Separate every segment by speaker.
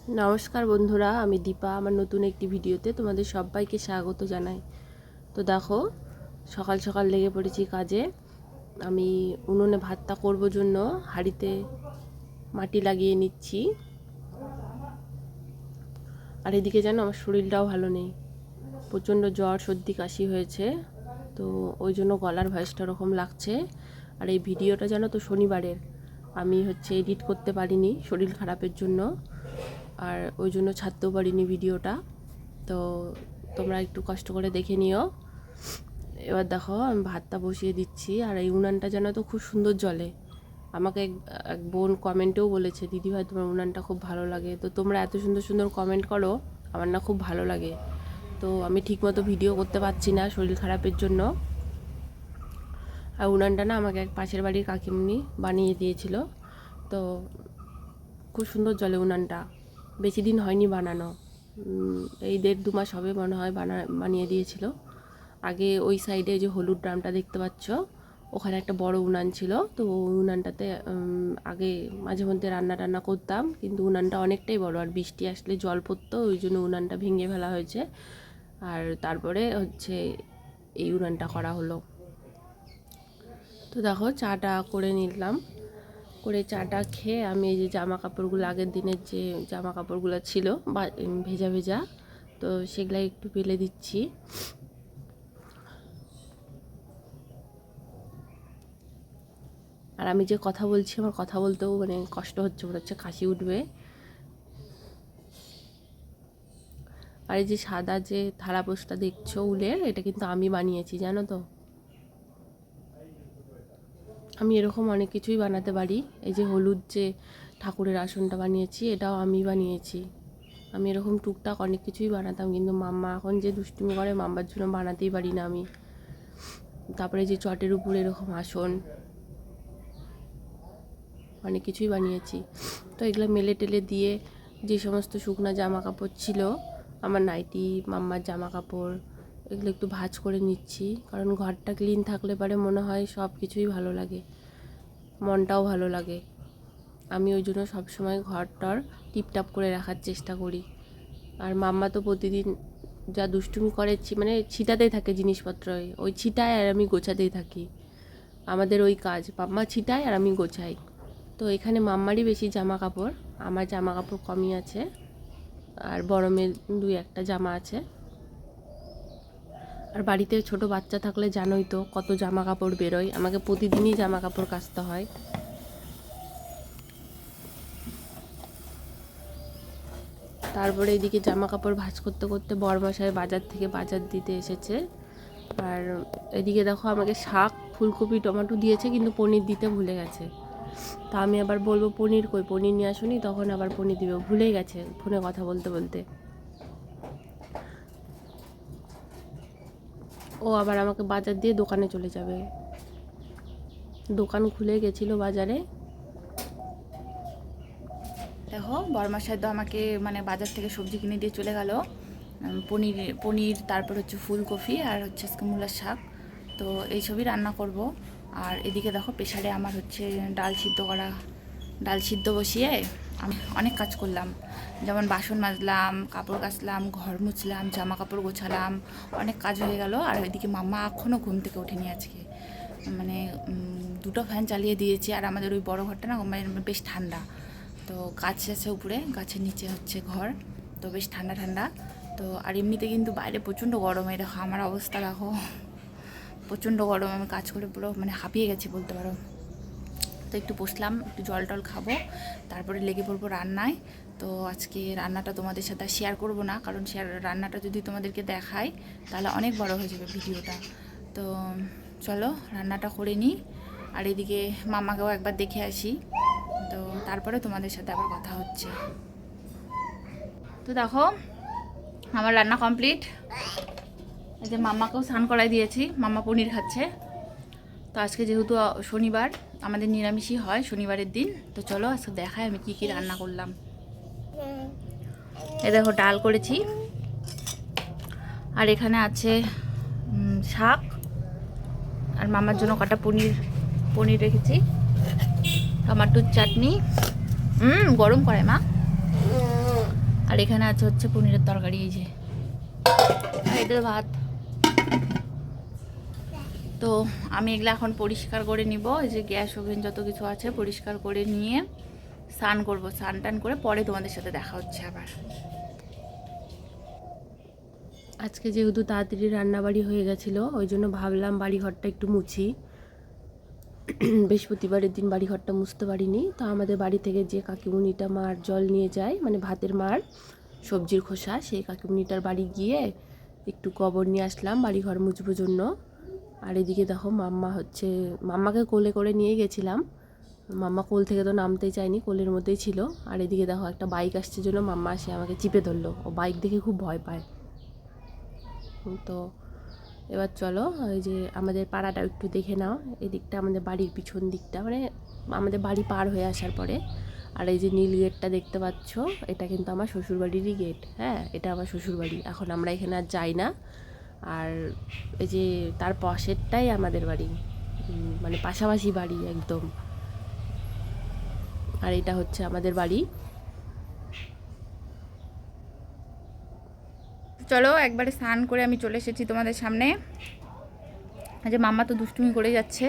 Speaker 1: নমস্কার বন্ধুরা, আমি দীপা। আমার নতুন একটি ভিডিওতে তোমাদের সবাইকে স্বাগত জানাই। তো দেখো, সকাল সকাল লেগে পড়েছি কাজে। আমি উনুনে ভাতটা করব জন্য হাঁড়িতে মাটি লাগিয়ে নিচ্ছি। আর এদিকে যেন আমার শরীরটাও ভালো নেই, প্রচণ্ড জ্বর সর্দি কাশি হয়েছে। তো ওই জন্য গলার ভয়েসটা ওরকম লাগছে। আর এই ভিডিওটা জানো তো শনিবারের, আমি এডিট করতে পারিনি শরীর খারাপের জন্য, আর ওই জন্য ছাড়তেও পারিনি ভিডিওটা। তো তোমরা একটু কষ্ট করে দেখে নিও। এবার দেখো, আমি ভাতটা বসিয়ে দিচ্ছি। আর এই উনানটা যেন তো খুব সুন্দর জ্বলে। আমাকে এক বোন কমেন্টেও বলেছে, দিদিভাই তোমার উনানটা খুব ভালো লাগে। তো তোমরা এত সুন্দর সুন্দর কমেন্ট করো, আমার না খুব ভালো লাগে। তো আমি ঠিকমতো ভিডিও করতে পারছি না শরীর খারাপের জন্য। আর উনানটা না আমাকে এক পাশের বাড়ির কাকিমুনি বানিয়ে দিয়েছিল। তো খুব সুন্দর জ্বলে উনানটা। বেশি দিন হয়নি বানানো, এই 1.5-2 মাস হবে মনে হয় বানিয়ে দিয়েছিল। আগে ওই সাইডে যে হলুদ ড্রামটা দেখতে পাচ্ছ, ওখানে একটা বড় উনান ছিল। তো ওই উনানটাতে আগে মাঝে মধ্যে রান্না টান্না করতাম, কিন্তু উনানটা অনেকটাই বড়, আর বৃষ্টি আসলে জল পড়তো, ওই জন্য উনানটা ভেঙে ফেলা হয়েছে। আর তারপরে এই উনানটা করা হলো। তো দেখো, চাটা করে নিলাম। করে চাটা খেয়ে আমি এই যে জামা কাপড়গুলো, আগের দিনের যে জামা কাপড়গুলো ছিল বা ভেজা ভেজা, তো সেগুলো একটু ফেলে দিচ্ছি। আর আমি যে কথা বলছি, আমার কথা বলতেও মানে কষ্ট হচ্ছে, মনে হচ্ছে কাশি উঠবে। আর এই যে সাদা যে থালাপোষটা দেখছো উলের, এটা কিন্তু আমি বানিয়েছি, জানো তো। আমি এরকম অনেক কিছুই বানাতে পারি। এই যে হলুদ যে ঠাকুরের আসনটা বানিয়েছি, এটাও আমি বানিয়েছি। আমি এরকম টুকটাক অনেক কিছুই বানাতাম, কিন্তু মাম্মা এখন যে দুষ্টুমি করে, মাম্মার জন্য বানাতেই পারি না আমি। তারপরে যে চটের উপরে এরকম আসন, অনেক কিছুই বানিয়েছি। তো এগুলো মেলে টেলে দিয়ে যে সমস্ত শুকনা জামা কাপড় ছিল, আমার নাইটি, মাম্মার জামা কাপড়, এগুলো একটু ভাঁজ করে নিচ্ছি। কারণ ঘরটা ক্লিন থাকলে পরে মনে হয় সব কিছুই ভালো লাগে, মনটাও ভালো লাগে। আমি ওই জন্য সবসময় ঘরটর টিপটাপ করে রাখার চেষ্টা করি। আর মাম্মা তো প্রতিদিন যা দুষ্টুমি করে, মানে ছিটাতেই থাকে জিনিসপত্র, ওই ছিটায় আর আমি গোছাতেই থাকি। আমাদের ওই কাজ, মাম্মা ছিটায় আর আমি গোছাই। তো এখানে মাম্মারই বেশি জামা কাপড়, আমার জামা কাপড় কমই আছে। আর বড় মেয়ের 2-1টা জামা আছে। আর বাড়িতে ছোট বাচ্চা থাকলে জানোই তো কত জামা কাপড় বেরোয়, আমাকে প্রতিদিনই জামা কাপড় কাচতে হয়। তারপরে এদিকে জামা কাপড় ভাঁজ করতে করতে বড়মশাই বাজার থেকে বাজার দিতে এসেছে। আর এদিকে দেখো, আমাকে শাক, ফুলকপি, টমেটো দিয়েছে, কিন্তু পনির দিতে ভুলে গেছে। তা আমি আবার বলবো পনির কই, পনির নিয়ে আসুনি, তখন আবার পনির দিবে, ভুলে গেছে ফোনে কথা বলতে বলতে। ও আবার আমাকে বাজার দিয়ে দোকানে চলে যাবে, দোকান খুলে গেছিলো বাজারে।
Speaker 2: দেখো, বড়মশাই তো আমাকে মানে বাজার থেকে সবজি কিনে দিয়ে চলে গেল। পনির পনির তারপর হচ্ছে ফুলকপি আর হচ্ছে আজকে মূলার শাক, তো এইসবই রান্না করব। আর এদিকে দেখো, প্রেসারে আমার হচ্ছে ডাল সিদ্ধ বসিয়ে আমি অনেক কাজ করলাম। যেমন বাসন মাজলাম, কাপড় কাচলাম, ঘর মুছলাম, জামা কাপড় গোছালাম, অনেক কাজ হয়ে গেল। আর ওইদিকে মাম্মা এখনও ঘুম থেকে ওঠেনি আজকে, মানে 2টো ফ্যান চালিয়ে দিয়েছি। আর আমাদের ওই বড় ঘরটা না মানে বেশ ঠান্ডা, তো গাছ আছে উপরে, গাছের নিচে হচ্ছে ঘর, তো বেশ ঠান্ডা ঠান্ডা। তো আর এমনিতে কিন্তু বাইরে প্রচণ্ড গরম, এই দেখো আমার অবস্থা দেখো, প্রচণ্ড গরম। আমি কাজ করে পুরো মানে হাঁপিয়ে গেছি বলতে পারো। তো একটু বসলাম, একটু জল টল খাবো, তারপরে লেগে পড়বো রান্নায়। তো আজকে রান্নাটা তোমাদের সাথে শেয়ার করব না, কারণ রান্নাটা যদি তোমাদেরকে দেখাই তাহলে অনেক বড় হয়ে যাবে ভিডিওটা। তো চলো রান্নাটা করে নিই, আর এদিকে মামাকেও একবার দেখে আসি, তো তারপরে তোমাদের সাথে আবার কথা হচ্ছে। তো দেখো, আমার রান্না কমপ্লিট। এই যে মাম্মাকেও স্নান করাই দিয়েছি, মাম্মা পনির খাচ্ছে। তো আজকে যেহেতু শনিবার, আমাদের নিরামিষই হয় শনিবারের দিন। তো চলো আজকে দেখাই আমি কি কি রান্না করলাম। এই দেখো, ডাল করেছি, আর এখানে আছে শাক, আর মামার জন্য কটা পনির রেখেছি, টমাটোর চাটনি, গরম করে মা, আর এখানে আছে হচ্ছে পনিরের তরকারি, এই যে, আর এটা ভাত। তো আমি এগুলো এখন পরিষ্কার করে নিব, এই যে গ্যাস ওভেন যত কিছু আছে পরিষ্কার করে নিয়ে স্নান করব, স্নান টান করে পরে তোমাদের সাথে দেখা হচ্ছে আবার।
Speaker 1: আজকে যেহেতু তাড়াতাড়ি রান্নাবাড়ি হয়ে গেছিলো, ওই জন্য ভাবলাম বাড়িঘরটা একটু মুছি। বৃহস্পতিবারের দিন বাড়িঘরটা মুছতে পারিনি। তো আমাদের বাড়ি থেকে যে কাকিমুনিটা মার জল নিয়ে যায়, মানে ভাতের মার, সবজির খোসা, সেই কাকিমুনিটার বাড়ি গিয়ে একটু গোবর নিয়ে আসলাম বাড়িঘর মুছবো জন্য। আর এদিকে দেখো মাম্মাকে কোলে করে নিয়ে গেছিলাম, মাম্মা কোল থেকে তো নামতেই চায়নি, কোলের মধ্যেই ছিল। আর এদিকে দেখো একটা বাইক আসছে জন্য মাম্মা এসে আমাকে চিপে ধরলো, ও বাইক দেখে খুব ভয় পায়। তো এবার চলো, ওই যে আমাদের পাড়াটা একটু দেখে নাও। এদিকটা আমাদের বাড়ির পিছন দিকটা, মানে আমাদের বাড়ি পার হয়ে আসার পরে। আর এই যে নীল গেটটা দেখতে পাচ্ছ, এটা কিন্তু আমার শ্বশুরবাড়িরই গেট। হ্যাঁ, এটা আমার শ্বশুরবাড়ি, এখন আমরা এখানে আর যাই না। আর এই যে তার পাশেরটাই আমাদের বাড়ি, মানে পাশাপাশি বাড়ি একদম। আর এটা হচ্ছে আমাদের বাড়ি।
Speaker 2: চলো একবারে স্নান করে আমি চলে এসেছি তোমাদের সামনে। যে মাম্মা তো দুষ্টুমি করে যাচ্ছে,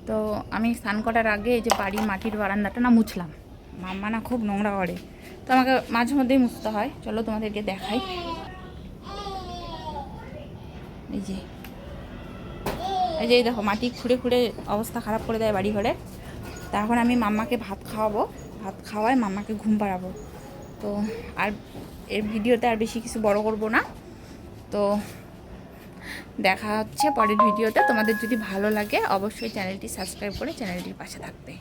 Speaker 2: তো আমি স্নান করার আগে এই যে বাড়ির মাটির বারান্দাটা না মুছলাম। মাম্মা না খুব নোংরা করে, তো আমাকে মাঝে মধ্যেই মুছতে হয়। চলো তোমাদেরকে দেখাই। এই যে এই দেখো, মাটি খুঁড়ে খুঁড়ে অবস্থা খারাপ করে দেয় বাড়ি ঘরে। তা এখন আমি মাম্মাকে ভাত খাওয়াবো, ভাত খাওয়ায় মাম্মাকে ঘুম পাড়াবো। তো আর এর ভিডিওতে আর বেশি কিছু বড় করব না। তো দেখা হচ্ছে পরের ভিডিওতে। তোমাদের যদি ভালো লাগে অবশ্যই চ্যানেলটি সাবস্ক্রাইব করে চ্যানেলটির পাশে থাকবে।